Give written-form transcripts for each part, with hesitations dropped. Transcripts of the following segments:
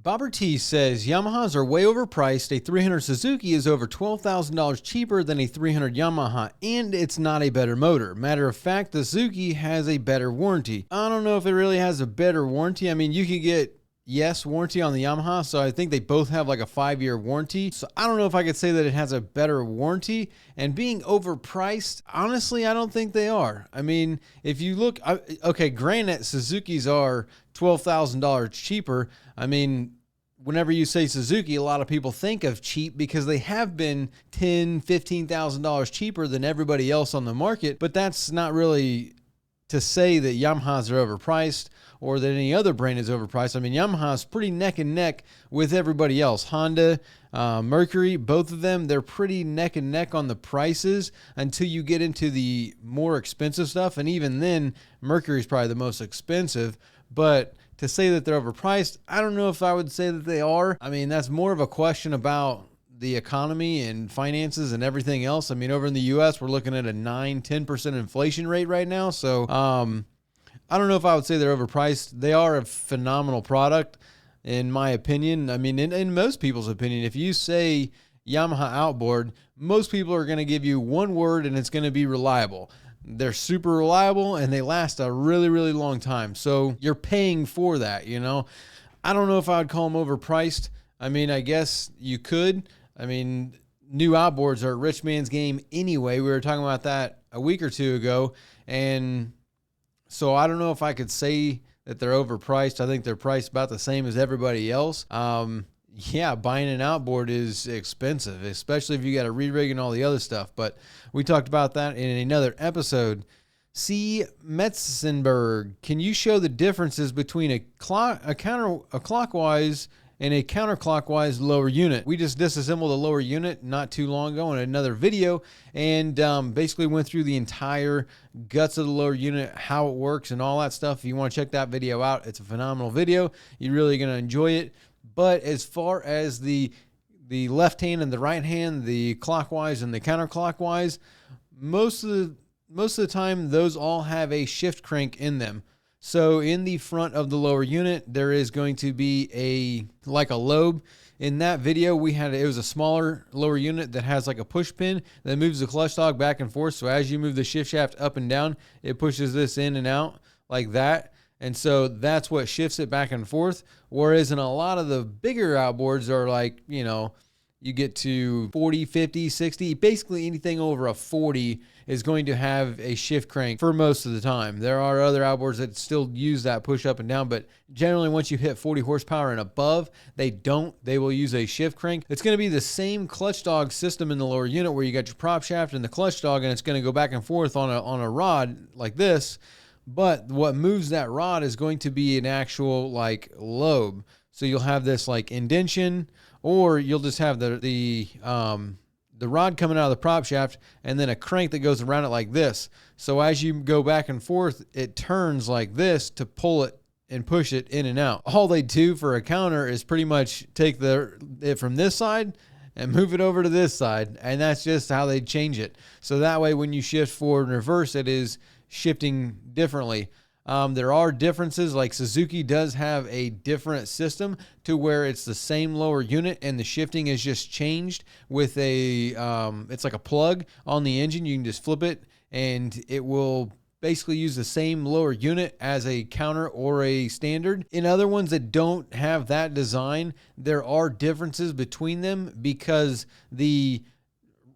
Bobber T says Yamahas are way overpriced. A 300 Suzuki is over $12,000 cheaper than a 300 Yamaha, and it's not a better motor. Matter of fact, the Suzuki has a better warranty. I don't know if it really has a better warranty. I mean, you can get, yes, warranty on the Yamaha, so I think they both have like a 5-year warranty. So I don't know if I could say that it has a better warranty. And being overpriced, honestly, I don't think they are. I mean, if you look, okay, granted, Suzukis are $12,000 cheaper. I mean, whenever you say Suzuki, a lot of people think of cheap because they have been $10,000, $15,000 cheaper than everybody else on the market. But that's not really to say that Yamahas are overpriced or that any other brand is overpriced. I mean, Yamaha is pretty neck and neck with everybody else. Honda, Mercury, both of them, they're pretty neck and neck on the prices until you get into the more expensive stuff. And even then, Mercury is probably the most expensive. But to say that they're overpriced, I don't know if I would say that they are. I mean, that's more of a question about the economy and finances and everything else. I mean, over in the U.S., we're looking at a 9-10% inflation rate right now. So I don't know if I would say they're overpriced. They are a phenomenal product, in my opinion. I mean, in most people's opinion, if you say Yamaha Outboard, most people are going to give you one word, and it's going to be reliable. They're super reliable, and they last a really, really long time. So you're paying for that, you know. I don't know if I would call them overpriced. I mean, I guess you could. I mean, new outboards are a rich man's game anyway. We were talking about that a week or two ago. And so I don't know if I could say that they're overpriced. I think they're priced about the same as everybody else. Yeah, buying an outboard is expensive, especially if you got a re-rig and all the other stuff. But we talked about that in another episode. C. Metzenberg, can you show the differences between a clockwise and a counterclockwise lower unit? We just disassembled a lower unit not too long ago in another video, and basically went through the entire guts of the lower unit, how it works and all that stuff. If you want to check that video out, it's a phenomenal video. You're really going to enjoy it. But as far as the left hand and the right hand, the clockwise and the counterclockwise, most of the time those all have a shift crank in them. So in the front of the lower unit, there is going to be like a lobe. In that video, it was a smaller lower unit that has like a push pin that moves the clutch dog back and forth. So as you move the shift shaft up and down, it pushes this in and out like that. And so that's what shifts it back and forth. Whereas in a lot of the bigger outboards are like, you know, you get to 40, 50, 60, basically anything over a 40 is going to have a shift crank for most of the time. There are other outboards that still use that push up and down, but generally once you hit 40 horsepower and above, they will use a shift crank. It's going to be the same clutch dog system in the lower unit where you got your prop shaft and the clutch dog, and it's going to go back and forth on a rod like this. But what moves that rod is going to be an actual like lobe. So you'll have this like indention, or you'll just have the rod coming out of the prop shaft and then a crank that goes around it like this. So as you go back and forth, it turns like this to pull it and push it in and out. All they do for a counter is pretty much take it from this side and move it over to this side. And that's just how they change it. So that way when you shift forward and reverse, it is shifting differently. There are differences, like Suzuki does have a different system to where it's the same lower unit and the shifting is just changed with it's like a plug on the engine. You can just flip it and it will basically use the same lower unit as a counter or a standard. In other ones that don't have that design, there are differences between them because the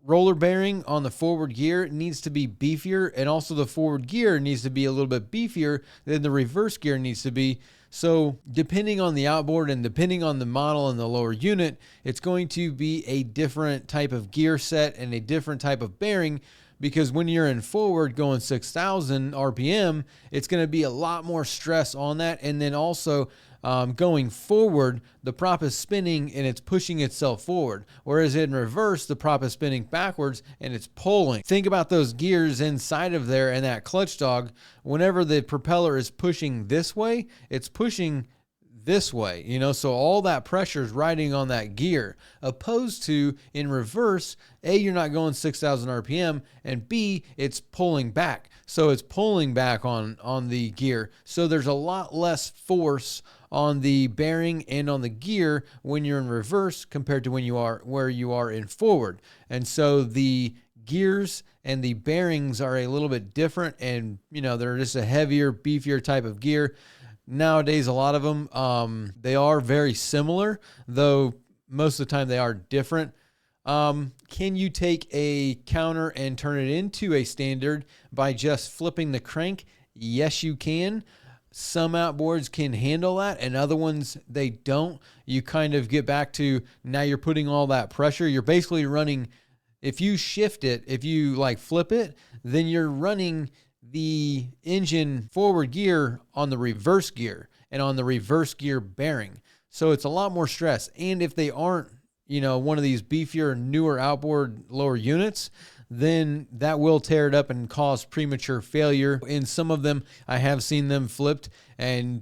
roller bearing on the forward gear needs to be beefier, and also the forward gear needs to be a little bit beefier than the reverse gear needs to be. So depending on the outboard and depending on the model and the lower unit, it's going to be a different type of gear set and a different type of bearing, because when you're in forward going 6,000 RPM, it's going to be a lot more stress on that. And then also going forward, the prop is spinning and it's pushing itself forward. Whereas in reverse, the prop is spinning backwards and it's pulling. Think about those gears inside of there and that clutch dog. Whenever the propeller is pushing this way, it's pushing this way, you know, so all that pressure is riding on that gear, opposed to in reverse, A, you're not going 6,000 RPM, and B, it's pulling back. So it's pulling back on the gear. So there's a lot less force on the bearing and on the gear when you're in reverse compared to when you are where you are in forward. And so the gears and the bearings are a little bit different, and they're just a heavier, beefier type of gear. Nowadays, a lot of them, they are very similar, though most of the time they are different. Can you take a counter and turn it into a standard by just flipping the crank? Yes, you can. Some outboards can handle that, and other ones, they don't. You kind of get back to, now you're putting all that pressure. You're basically running, if you shift it, if you like flip it, then you're running the engine forward gear on the reverse gear and on the reverse gear bearing. So it's a lot more stress. And if they aren't, one of these beefier, newer outboard lower units, then that will tear it up and cause premature failure. In some of them, I have seen them flipped, and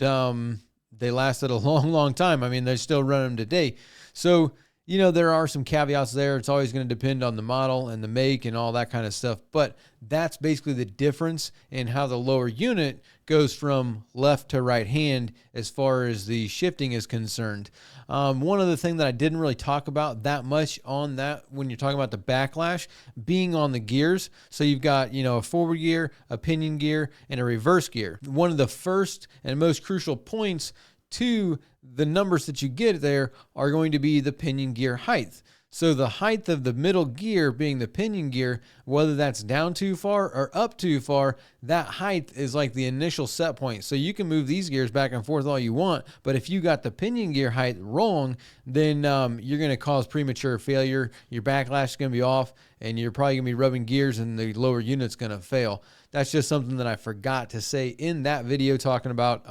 they lasted a long, long time. I mean, they still run them today. So, there are some caveats there. It's always going to depend on the model and the make and all that kind of stuff. But that's basically the difference in how the lower unit goes from left to right hand as far as the shifting is concerned. One other thing that I didn't really talk about that much on that when you're talking about the backlash being on the gears. So you've got, a forward gear, a pinion gear, and a reverse gear. One of the first and most crucial points to the numbers that you get there are going to be the pinion gear height. So the height of the middle gear being the pinion gear, whether that's down too far or up too far, that height is like the initial set point. So you can move these gears back and forth all you want, but if you got the pinion gear height wrong, then you're going to cause premature failure. Your backlash is going to be off, and you're probably going to be rubbing gears, and the lower unit's going to fail. That's just something that I forgot to say in that video talking about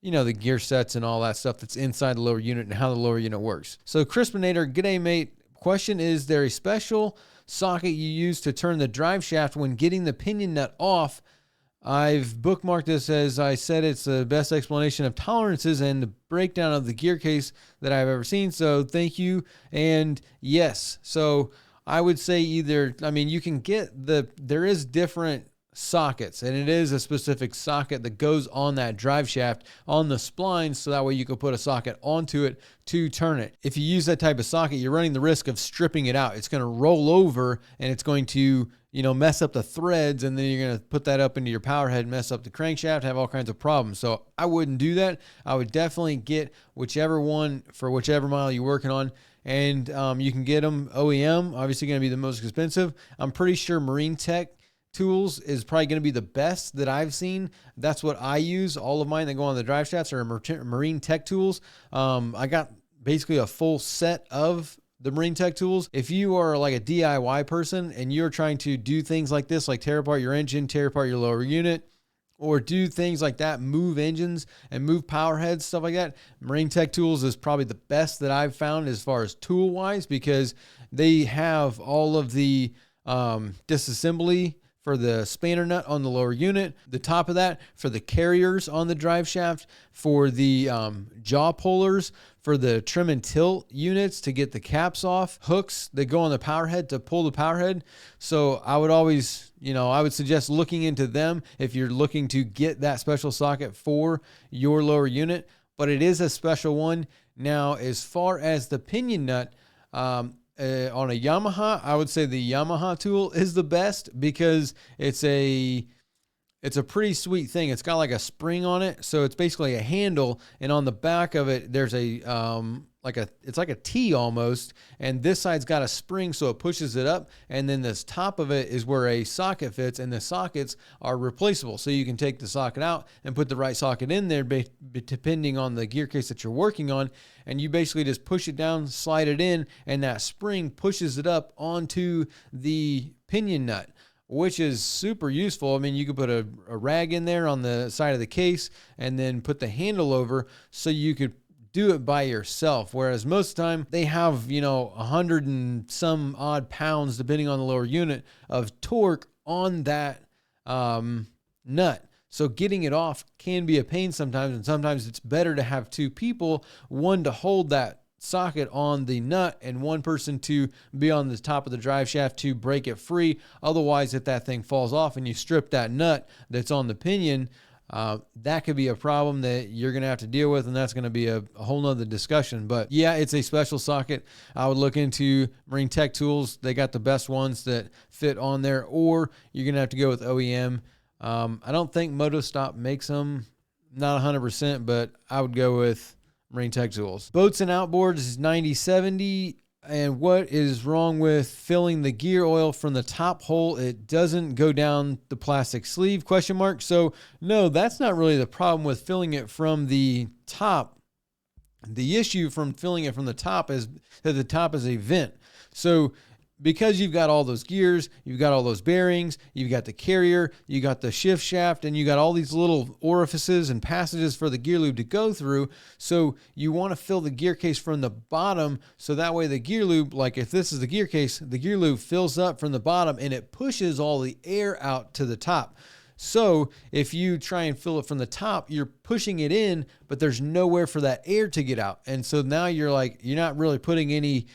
the gear sets and all that stuff that's inside the lower unit and how the lower unit works. So Crispinator, g'day mate. Question, is there a special socket you use to turn the drive shaft when getting the pinion nut off? I've bookmarked this as I said it's the best explanation of tolerances and the breakdown of the gear case that I've ever seen. So thank you. And yes, so I would say you can get there is different sockets, and it is a specific socket that goes on that drive shaft on the spline, so that way you can put a socket onto it to turn it. If you use that type of socket, you're running the risk of stripping it out. It's going to roll over, and it's going to mess up the threads, and then you're going to put that up into your power head, mess up the crankshaft, have all kinds of problems. So I wouldn't do that. I would definitely get whichever one for whichever model you're working on. And you can get them OEM, obviously going to be the most expensive. I'm pretty sure Marine Tech Tools is probably going to be the best that I've seen. That's what I use. All of mine that go on the drive shafts are Marine Tech Tools. I got basically a full set of the Marine Tech Tools. If you are like a DIY person and you're trying to do things like this, like tear apart your engine, tear apart your lower unit, or do things like that, move engines and move power heads, stuff like that, Marine Tech Tools is probably the best that I've found as far as tool wise, because they have all of the disassembly for the spanner nut on the lower unit, the top of that for the carriers on the drive shaft, for the jaw pullers, for the trim and tilt units to get the caps off, hooks that go on the power head to pull the power head. So I would always, I would suggest looking into them if you're looking to get that special socket for your lower unit, but it is a special one. Now, as far as the pinion nut, on a Yamaha, I would say the Yamaha tool is the best, because it's a pretty sweet thing. It's got like a spring on it, so it's basically a handle, and on the back of it there's a it's like a T almost, and this side's got a spring, so it pushes it up, and then this top of it is where a socket fits, and the sockets are replaceable, so you can take the socket out and put the right socket in there depending on the gear case that you're working on, and you basically just push it down, slide it in, and that spring pushes it up onto the pinion nut, which is super useful. I mean, you could put a rag in there on the side of the case and then put the handle over, so you could do it by yourself. Whereas most of the time they have, 100 and some odd pounds, depending on the lower unit, of torque on that nut. So getting it off can be a pain sometimes, and sometimes it's better to have two people, one to hold that socket on the nut and one person to be on the top of the drive shaft to break it free. Otherwise, if that thing falls off and you strip that nut that's on the pinion, that could be a problem that you're going to have to deal with, and that's going to be a whole nother discussion. But yeah, it's a special socket. I would look into Marine Tech Tools. They got the best ones that fit on there, or you're going to have to go with OEM. I don't think MotoStop makes them, not 100%, but I would go with Marine Tech Tools. Boats and Outboards is 90/70. And what is wrong with filling the gear oil from the top hole? It doesn't go down the plastic sleeve, ? So no, that's not really the problem with filling it from the top. The issue from filling it from the top is that the top is a vent. So because you've got all those gears, you've got all those bearings, you've got the carrier, you got the shift shaft, and you got all these little orifices and passages for the gear lube to go through. So you want to fill the gear case from the bottom, so that way the gear lube, like if this is the gear case, the gear lube fills up from the bottom and it pushes all the air out to the top. So if you try and fill it from the top, you're pushing it in, but there's nowhere for that air to get out. And so now you're not really putting any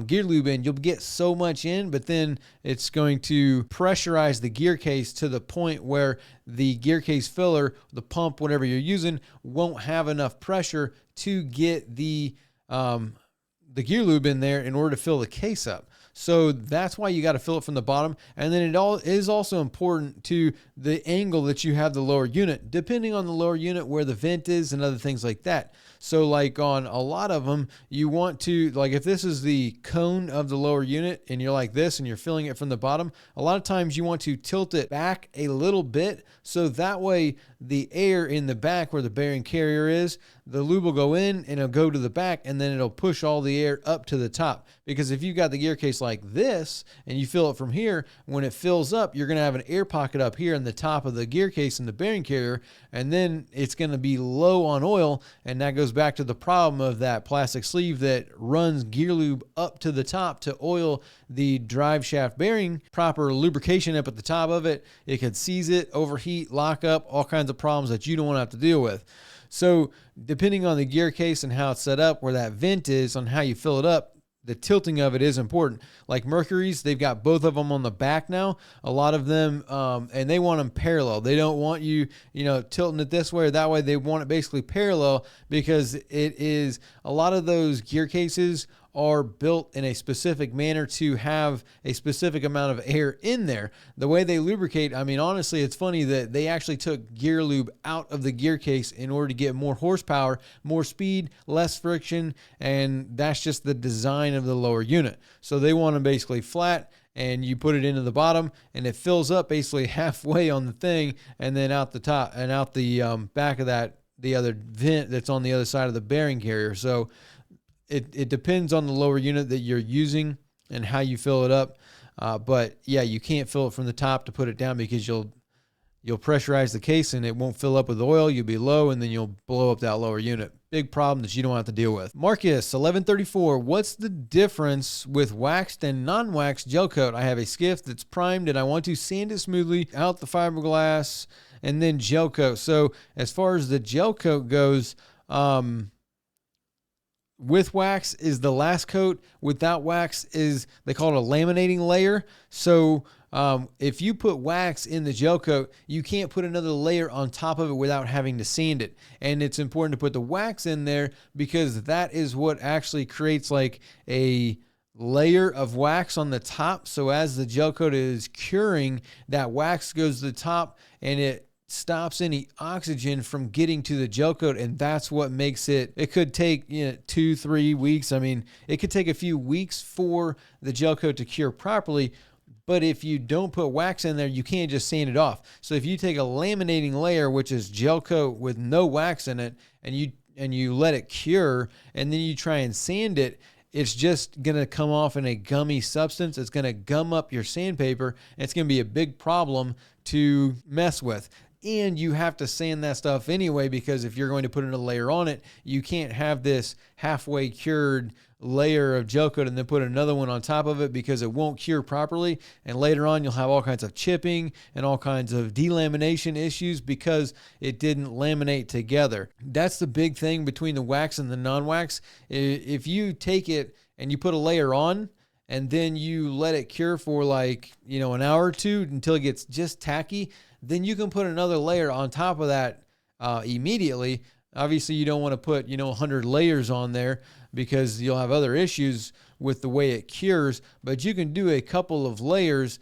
gear lube in. You'll get so much in, but then it's going to pressurize the gear case to the point where the gear case filler, the pump, whatever you're using, won't have enough pressure to get the gear lube in there in order to fill the case up. So that's why you got to fill it from the bottom. And then it is also important to the angle that you have the lower unit, depending on the lower unit, where the vent is and other things like that. So like on a lot of them, you want to, like if this is the cone of the lower unit and you're like this and you're filling it from the bottom, a lot of times you want to tilt it back a little bit. So that way the air in the back where the bearing carrier is, the lube will go in and it'll go to the back, and then it'll push all the air up to the top. Because if you've got the gear case like this and you fill it from here, when it fills up, you're going to have an air pocket up here in the top of the gear case and the bearing carrier, and then it's going to be low on oil. And that goes back to the problem of that plastic sleeve that runs gear lube up to the top to oil the drive shaft bearing. Proper lubrication up at the top of it, it could seize it, overheat, lock up, all kinds of problems that you don't want to have to deal with. So depending on the gear case and how it's set up, where that vent is, on how you fill it up, the tilting of it is important. Like Mercury's, they've got both of them on the back now. A lot of them, and they want them parallel. They don't want you, tilting it this way or that way. They want it basically parallel, because it is, a lot of those gear cases are built in a specific manner to have a specific amount of air in there. The way they lubricate, I mean, honestly, it's funny that they actually took gear lube out of the gear case in order to get more horsepower, more speed, less friction, and that's just the design of the lower unit. So they want them basically flat, and you put it into the bottom and it fills up basically halfway on the thing, and then out the top and out the back of that, the other vent that's on the other side of the bearing carrier. So it depends on the lower unit that you're using and how you fill it up. But yeah, you can't fill it from the top to put it down, because you'll pressurize the case and it won't fill up with oil. You'll be low, and then you'll blow up that lower unit. Big problem that you don't have to deal with. Marcus 1134, what's the difference with waxed and non-waxed gel coat? I have a skiff that's primed and I want to sand it smoothly out the fiberglass and then gel coat. So as far as the gel coat goes, with wax is the last coat. Without wax is, they call it a laminating layer. So if you put wax in the gel coat, you can't put another layer on top of it without having to sand it. And it's important to put the wax in there, because that is what actually creates like a layer of wax on the top. So as the gel coat is curing, that wax goes to the top and it stops any oxygen from getting to the gel coat, and that's what makes it. It could take 2-3 weeks. I mean, it could take a few weeks for the gel coat to cure properly, but if you don't put wax in there, you can't just sand it off. So if you take a laminating layer, which is gel coat with no wax in it, and you let it cure, and then you try and sand it, it's just going to come off in a gummy substance. It's going to gum up your sandpaper, and it's going to be a big problem to mess with. And you have to sand that stuff anyway, because if you're going to put another layer on it, you can't have this halfway cured layer of gel coat and then put another one on top of it, because it won't cure properly. And later on, you'll have all kinds of chipping and all kinds of delamination issues because it didn't laminate together. That's the big thing between the wax and the non-wax. If you take it and you put a layer on, and then you let it cure for an hour or two until it gets just tacky, then you can put another layer on top of that immediately. Obviously, you don't want to put, 100 layers on there because you'll have other issues with the way it cures, but you can do a couple of layers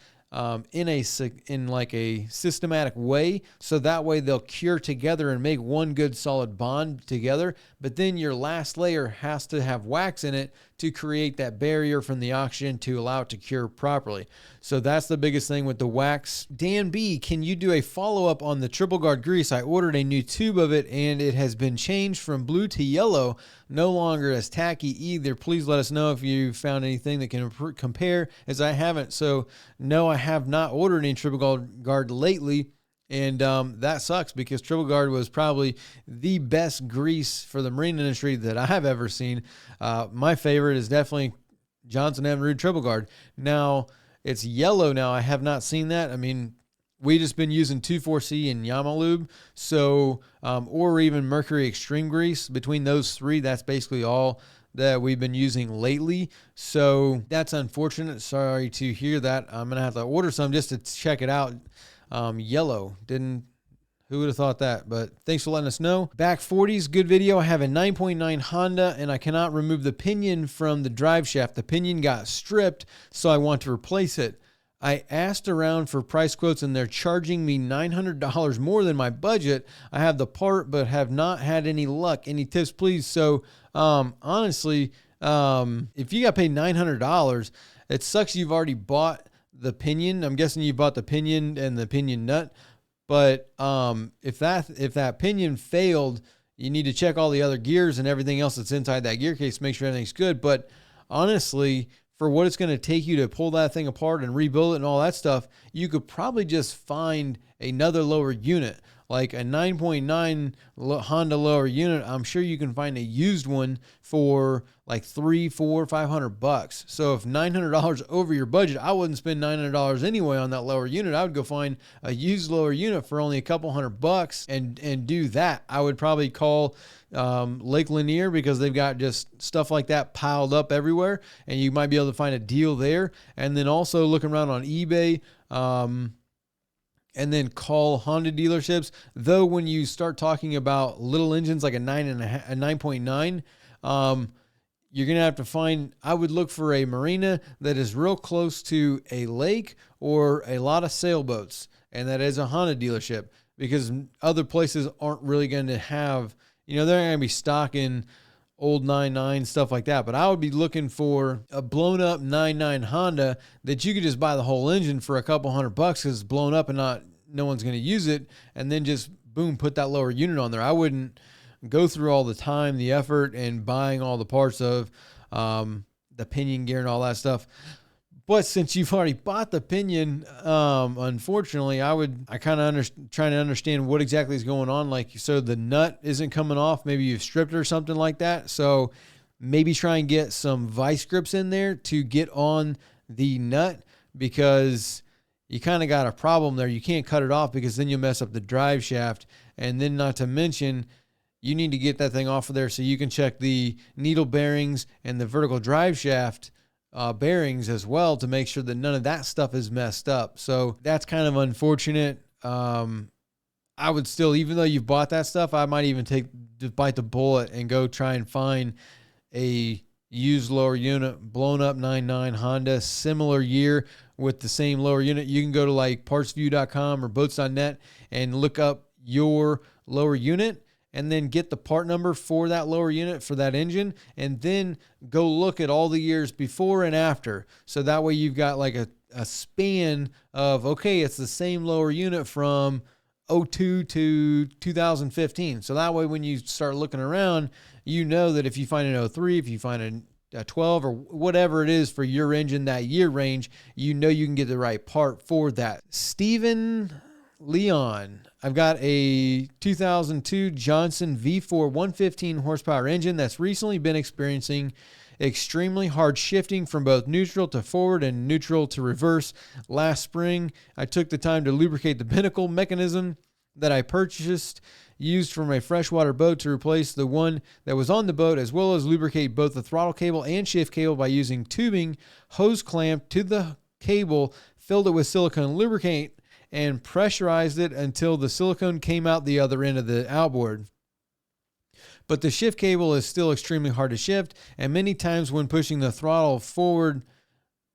in like a systematic way, so that way they'll cure together and make one good solid bond together. But then your last layer has to have wax in it to create that barrier from the oxygen to allow it to cure properly. So that's the biggest thing with the wax. Dan B, can you do a follow-up on the triple guard grease? I ordered a new tube of it and it has been changed from blue to yellow, no longer as tacky either. Please let us know if you found anything that can compare, as I haven't. So no, I have not ordered any triple guard lately. And that sucks because triple guard was probably the best grease for the marine industry that I have ever seen. My favorite is definitely Johnson Evinrude triple guard. Now it's yellow now. I have not seen that. I mean, we just been using 2,4-C and Yamaha lube. So, or even Mercury Extreme grease. Between those three, that's basically all that we've been using lately. So that's unfortunate. Sorry to hear that. I'm going to have to order some just to check it out. Yellow, who would have thought that? But thanks for letting us know. Back 40s, good video. I have a 9.9 Honda and I cannot remove the pinion from the drive shaft. The pinion got stripped, so I want to replace it. I asked around for price quotes and they're charging me $900 more than my budget. I have the part but have not had any luck. Any tips, please? So honestly, if you got paid $900, it sucks you've already bought the pinion. I'm guessing you bought the pinion and the pinion nut. But if that pinion failed, you need to check all the other gears and everything else that's inside that gear case, make sure everything's good. But honestly, for what it's going to take you to pull that thing apart and rebuild it and all that stuff, you could probably just find another lower unit, like a 9.9 Honda lower unit. I'm sure you can find a used one for like $300, $400, $500. So if $900 over your budget, I wouldn't spend $900 anyway on that lower unit. I would go find a used lower unit for only a couple $100 and do that. I would probably call Lake Lanier because they've got just stuff like that piled up everywhere, and you might be able to find a deal there. And then also looking around on eBay, and then call Honda dealerships. Though when you start talking about little engines like a 9.9, you're going to have to find, I would look for a marina that is real close to a lake or a lot of sailboats, and that is a Honda dealership, because other places aren't really going to have, they're not going to be stocking old 9.9 stuff like that. But I would be looking for a blown up 9.9 Honda that you could just buy the whole engine for a couple $100 because it's blown up and no one's going to use it, and then just boom, put that lower unit on there. I wouldn't go through all the time, the effort, and buying all the parts of the pinion gear and all that stuff. But since you've already bought the pinion, unfortunately, I kind of trying to understand what exactly is going on. Like, so the nut isn't coming off. Maybe you've stripped it or something like that. So maybe try and get some vice grips in there to get on the nut, because you kind of got a problem there. You can't cut it off because then you'll mess up the drive shaft. And then not to mention, you need to get that thing off of there so you can check the needle bearings and the vertical drive shaft bearings as well to make sure that none of that stuff is messed up. So that's kind of unfortunate. I would still, even though you've bought that stuff, I might even bite the bullet and go try and find a used lower unit, blown up 9.9 Honda, similar year with the same lower unit. You can go to like partsview.com or boats.net and look up your lower unit, and then get the part number for that lower unit for that engine, and then go look at all the years before and after. So that way you've got like a span of, okay, it's the same lower unit from 02 to 2015. So that way when you start looking around, you know that if you find an 03, if you find a 12 or whatever it is for your engine, that year range, you know you can get the right part for that. Stephen Leon, I've got a 2002 Johnson V4 115 horsepower engine that's recently been experiencing extremely hard shifting from both neutral to forward and neutral to reverse. Last spring, I took the time to lubricate the binnacle mechanism that I purchased, used from a freshwater boat, to replace the one that was on the boat, as well as lubricate both the throttle cable and shift cable by using tubing hose clamped to the cable, filled it with silicone lubricant, and pressurized it until the silicone came out the other end of the outboard. But the shift cable is still extremely hard to shift, and many times when pushing the throttle forward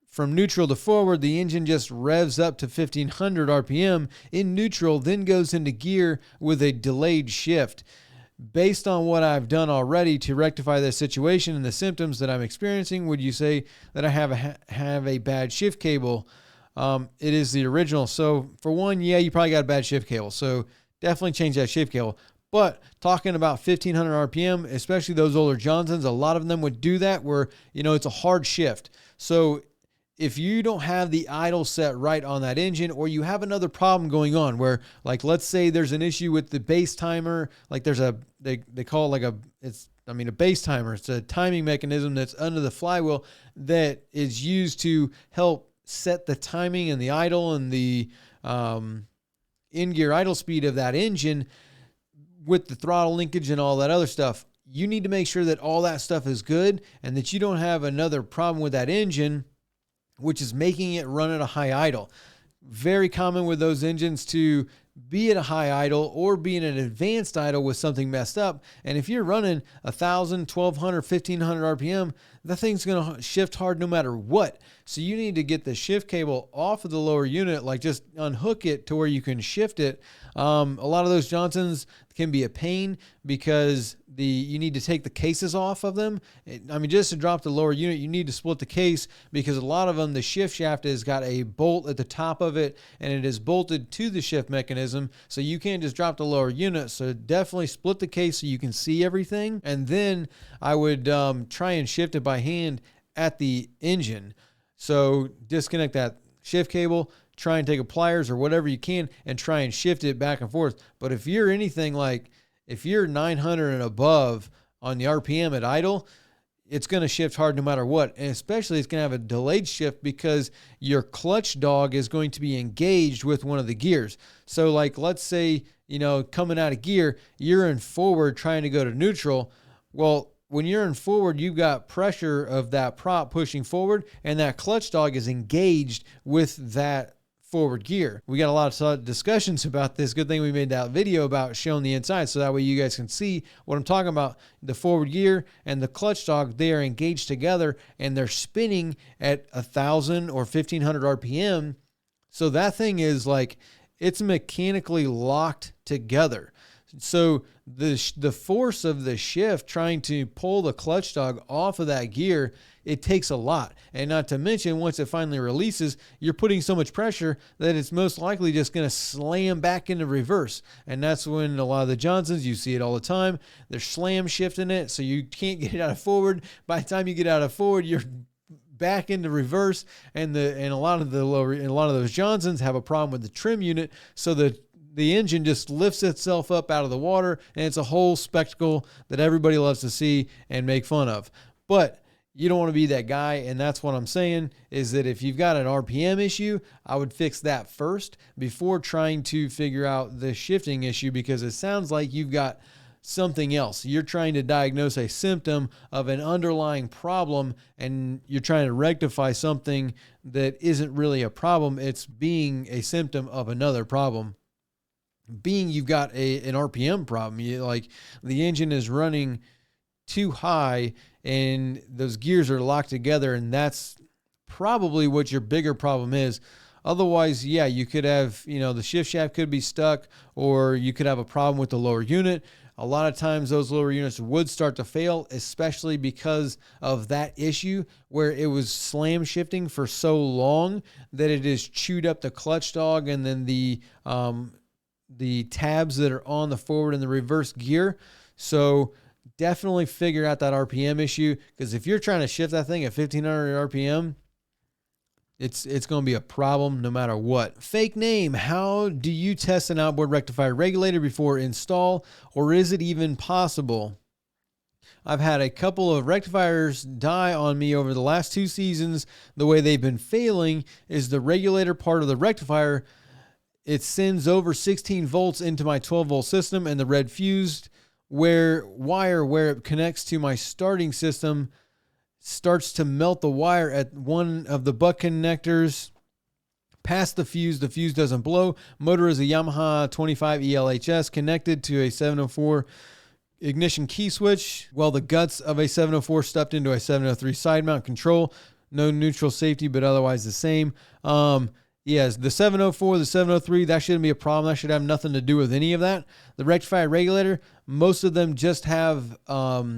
from neutral to forward, the engine just revs up to 1500 RPM in neutral, then goes into gear with a delayed shift. Based on what I've done already to rectify this situation and the symptoms that I'm experiencing, would you say that I have a bad shift cable? It is the original. So for one, yeah, you probably got a bad shift cable. So definitely change that shift cable. But talking about 1500 RPM, especially those older Johnsons, a lot of them would do that where, it's a hard shift. So if you don't have the idle set right on that engine, or you have another problem going on where, like, let's say there's an issue with the base timer, like they call it like a base timer. It's a timing mechanism that's under the flywheel that is used to help set the timing and the idle and the in-gear idle speed of that engine with the throttle linkage and all that other stuff. You need to make sure that all that stuff is good and that you don't have another problem with that engine, which is making it run at a high idle. Very common with those engines to be at a high idle or be in an advanced idle with something messed up. And if you're running 1,000, 1,200, 1,500 RPM, that thing's going to shift hard no matter what. So you need to get the shift cable off of the lower unit, like just unhook it to where you can shift it. A lot of those Johnsons can be a pain because you need to take the cases off of them. Just to drop the lower unit, you need to split the case because a lot of them, the shift shaft has got a bolt at the top of it and it is bolted to the shift mechanism. So you can't just drop the lower unit. So definitely split the case so you can see everything. And then I would try and shift it by hand at the engine. So disconnect that shift cable, try and take a pliers or whatever you can and try and shift it back and forth. But if you're anything like, if you're 900 and above on the RPM at idle, it's going to shift hard no matter what. And especially it's going to have a delayed shift because your clutch dog is going to be engaged with one of the gears. So like, let's say, coming out of gear, you're in forward trying to go to neutral. Well, when you're in forward, you've got pressure of that prop pushing forward and that clutch dog is engaged with that forward gear. We got a lot of discussions about this. Good thing we made that video about showing the inside so that way you guys can see what I'm talking about. The forward gear and the clutch dog, they are engaged together and they're spinning at 1,000 or 1,500 RPM. So that thing is like, it's mechanically locked together. So the force of the shift trying to pull the clutch dog off of that gear, it takes a lot. And not to mention, once it finally releases, you're putting so much pressure that it's most likely just going to slam back into reverse. And that's when a lot of the Johnsons, you see it all the time, they're slam shifting it so you can't get it out of forward. By the time you get out of forward, you're back into reverse, and a lot of those Johnsons have a problem with the trim unit, so the engine just lifts itself up out of the water, and it's a whole spectacle that everybody loves to see and make fun of. But you don't want to be that guy, and that's what I'm saying, is that if you've got an RPM issue, I would fix that first before trying to figure out the shifting issue, because it sounds like you've got something else. You're trying to diagnose a symptom of an underlying problem, and you're trying to rectify something that isn't really a problem. It's being a symptom of another problem. Being you've got an RPM problem, like the engine is running too high and those gears are locked together, and that's probably what your bigger problem is. Otherwise, yeah, you could have, the shift shaft could be stuck, or you could have a problem with the lower unit. A lot of times those lower units would start to fail, especially because of that issue where it was slam shifting for so long that it has chewed up the clutch dog and then the tabs that are on the forward and the reverse gear. So definitely figure out that RPM issue, because if you're trying to shift that thing at 1,500 RPM, it's going to be a problem no matter what. Fake name. How do you test an outboard rectifier regulator before install, or is it even possible? I've had a couple of rectifiers die on me over the last 2 seasons. The way they've been failing is the regulator part of the rectifier. It sends over 16 volts into my 12-volt system, and the red fused wire where it connects to my starting system starts to melt the wire at one of the butt connectors, Past the fuse doesn't blow. Motor is a Yamaha 25 ELHS connected to a 704 ignition key switch. Well, the guts of a 704 stepped into a 703 side mount control. No neutral safety, but otherwise the same. Yes, the 704, the 703, that shouldn't be a problem. That should have nothing to do with any of that. The rectifier regulator, most of them just have, a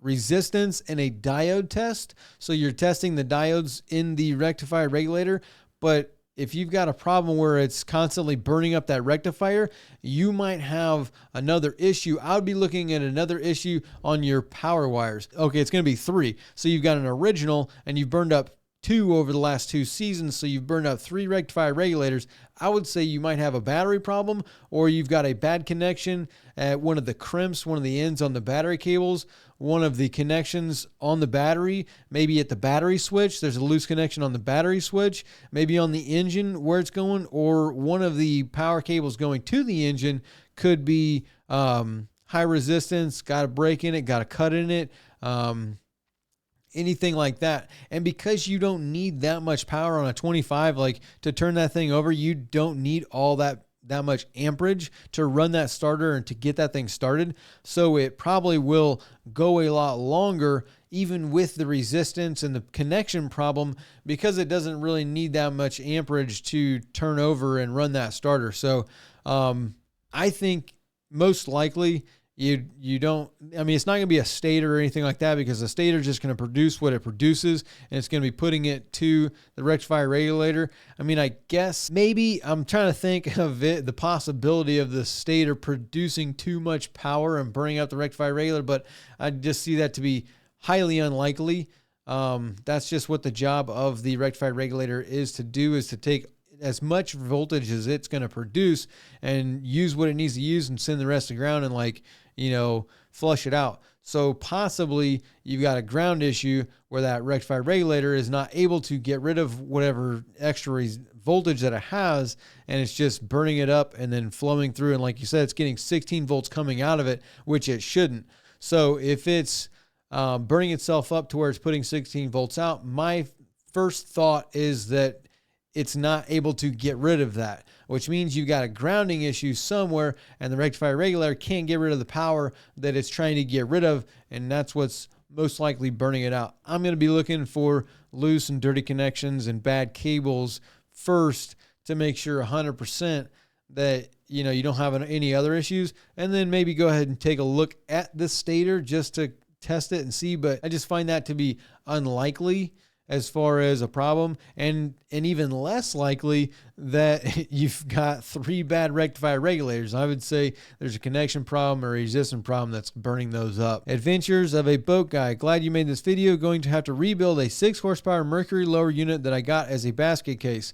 resistance and a diode test. So you're testing the diodes in the rectifier regulator, but if you've got a problem where it's constantly burning up that rectifier, you might have another issue. I would be looking at another issue on your power wires. Okay, it's going to be 3. So you've got an original and you've burned up 2 over the last 2 seasons. So you've burned up 3 rectifier regulators. I would say you might have a battery problem, or you've got a bad connection at one of the crimps, one of the ends on the battery cables, one of the connections on the battery, maybe at the battery switch. There's a loose connection on the battery switch, maybe on the engine where it's going, or one of the power cables going to the engine could be high resistance, got a break in it, got a cut in it, anything like that. And because you don't need that much power on a 25, like to turn that thing over, you don't need all that much amperage to run that starter and to get that thing started. So it probably will go a lot longer, even with the resistance and the connection problem, because it doesn't really need that much amperage to turn over and run that starter. So I think most likely you don't, I mean, it's not going to be a stator or anything like that, because the stator is just going to produce what it produces, and it's going to be putting it to the rectifier regulator. I mean, I guess maybe I'm trying to think of it, the possibility of the stator producing too much power and burning out the rectifier regulator, but I just see that to be highly unlikely. That's just what the job of the rectifier regulator is to do, is to take as much voltage as it's going to produce and use what it needs to use and send the rest to ground and flush it out. So possibly you've got a ground issue where that rectifier regulator is not able to get rid of whatever extra voltage that it has, and it's just burning it up and then flowing through. And like you said, it's getting 16 volts coming out of it, which it shouldn't. So if it's burning itself up to where it's putting 16 volts out, my first thought is that it's not able to get rid of that, which means you've got a grounding issue somewhere, and the rectifier regulator can't get rid of the power that it's trying to get rid of, and that's what's most likely burning it out. I'm going to be looking for loose and dirty connections and bad cables first to make sure 100% that you don't have any other issues, and then maybe go ahead and take a look at the stator just to test it and see. But I just find that to be unlikely as far as a problem, and even less likely that you've got 3 bad rectifier regulators. I would say there's a connection problem or a resistance problem that's burning those up. Adventures of a Boat Guy. Glad you made this video. Going to have to rebuild a 6 horsepower Mercury lower unit that I got as a basket case.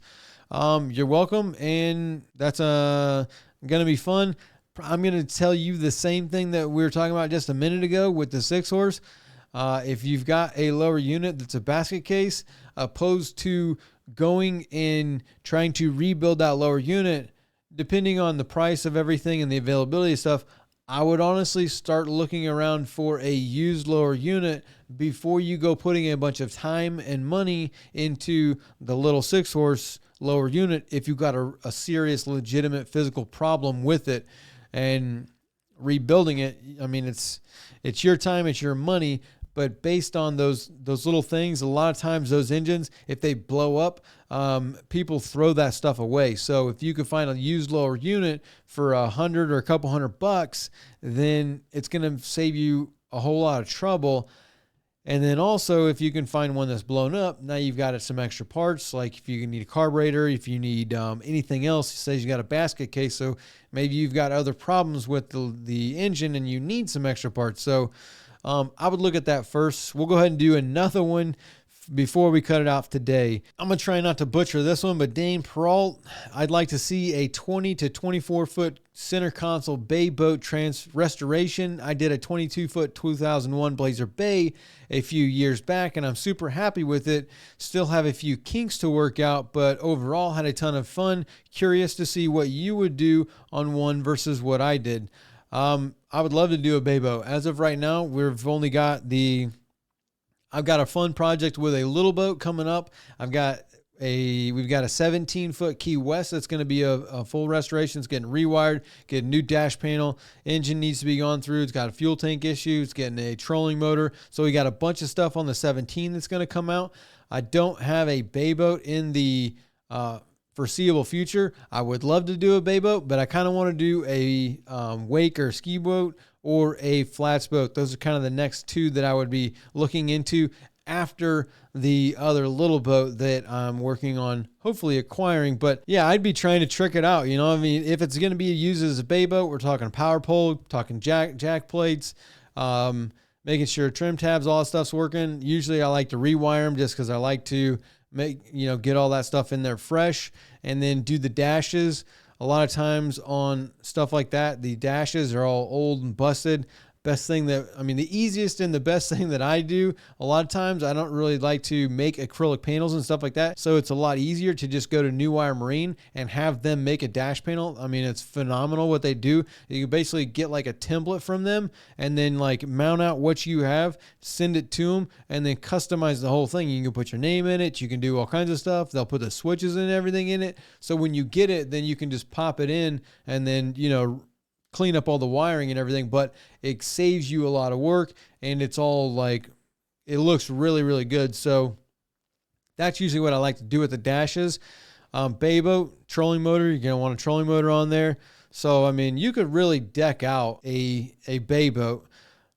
You're welcome, and that's going to be fun. I'm going to tell you the same thing that we were talking about just a minute ago with the 6 horse. If you've got a lower unit that's a basket case, opposed to going and trying to rebuild that lower unit, depending on the price of everything and the availability of stuff, I would honestly start looking around for a used lower unit before you go putting a bunch of time and money into the little 6 horse lower unit if you've got a serious, legitimate physical problem with it. And rebuilding it, I mean, it's your time, it's your money. But based on those little things, a lot of times those engines, if they blow up, people throw that stuff away. So if you could find a used lower unit for $100 or a couple $100, then it's going to save you a whole lot of trouble. And then also, if you can find one that's blown up, now you've got some extra parts. Like if you need a carburetor, if you need anything else, it says you got a basket case. So maybe you've got other problems with the engine and you need some extra parts. So I would look at that first. We'll go ahead and do another one before we cut it off today. I'm going to try not to butcher this one, but Dane Peralt, I'd like to see a 20 to 24 foot center console bay boat restoration. I did a 22 foot 2001 Blazer Bay a few years back, and I'm super happy with it. Still have a few kinks to work out, but overall had a ton of fun. Curious to see what you would do on one versus what I did. I would love to do a bay boat. As of right now, we've only got I've got a fun project with a little boat coming up. I've got we've got a 17-foot Key West that's going to be a full restoration. It's getting rewired, getting a new dash panel. Engine needs to be gone through. It's got a fuel tank issue. It's getting a trolling motor. So we got a bunch of stuff on the 17 that's going to come out. I don't have a bay boat in the foreseeable future. I would love to do a bay boat, but I kind of want to do a wake or ski boat or a flats boat. Those are kind of the next two that I would be looking into after the other little boat that I'm working on hopefully acquiring. But yeah, I'd be trying to trick it out. You know, I mean, if it's going to be used as a bay boat, we're talking power pole, talking jack plates, making sure trim tabs, all that stuff's working. Usually I like to rewire them just because I like to get all that stuff in there fresh, and then do the dashes. A lot of times on stuff like that, the dashes are all old and busted. The easiest and the best thing that I do, a lot of times I don't really like to make acrylic panels and stuff like that. So it's a lot easier to just go to New Wire Marine and have them make a dash panel. I mean, it's phenomenal what they do. You basically get like a template from them and then like mount out what you have, send it to them, and then customize the whole thing. You can put your name in it. You can do all kinds of stuff. They'll put the switches and everything in it. So when you get it, then you can just pop it in and then, clean up all the wiring and everything, but it saves you a lot of work, and it's all like, it looks really, really good. So that's usually what I like to do with the dashes. Bay boat, trolling motor, you're going to want a trolling motor on there. So, I mean, you could really deck out a bay boat.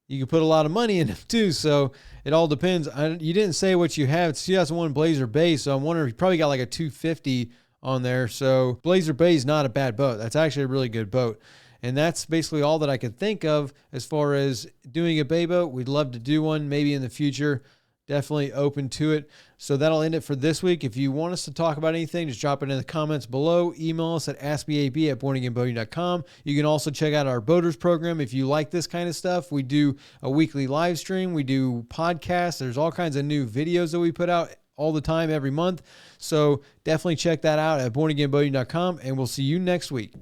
You could put a lot of money in it too. So it all depends. You didn't say what you have. It's 2001 Blazer Bay. So I'm wondering, you probably got like a 250 on there. So Blazer Bay is not a bad boat. That's actually a really good boat. And that's basically all that I could think of as far as doing a bay boat. We'd love to do one maybe in the future. Definitely open to it. So that'll end it for this week. If you want us to talk about anything, just drop it in the comments below. Email us at askmeab@bornagainboating.com. You can also check out our boaters program if you like this kind of stuff. We do a weekly live stream. We do podcasts. There's all kinds of new videos that we put out all the time every month. So definitely check that out at bornagainboating.com, and we'll see you next week.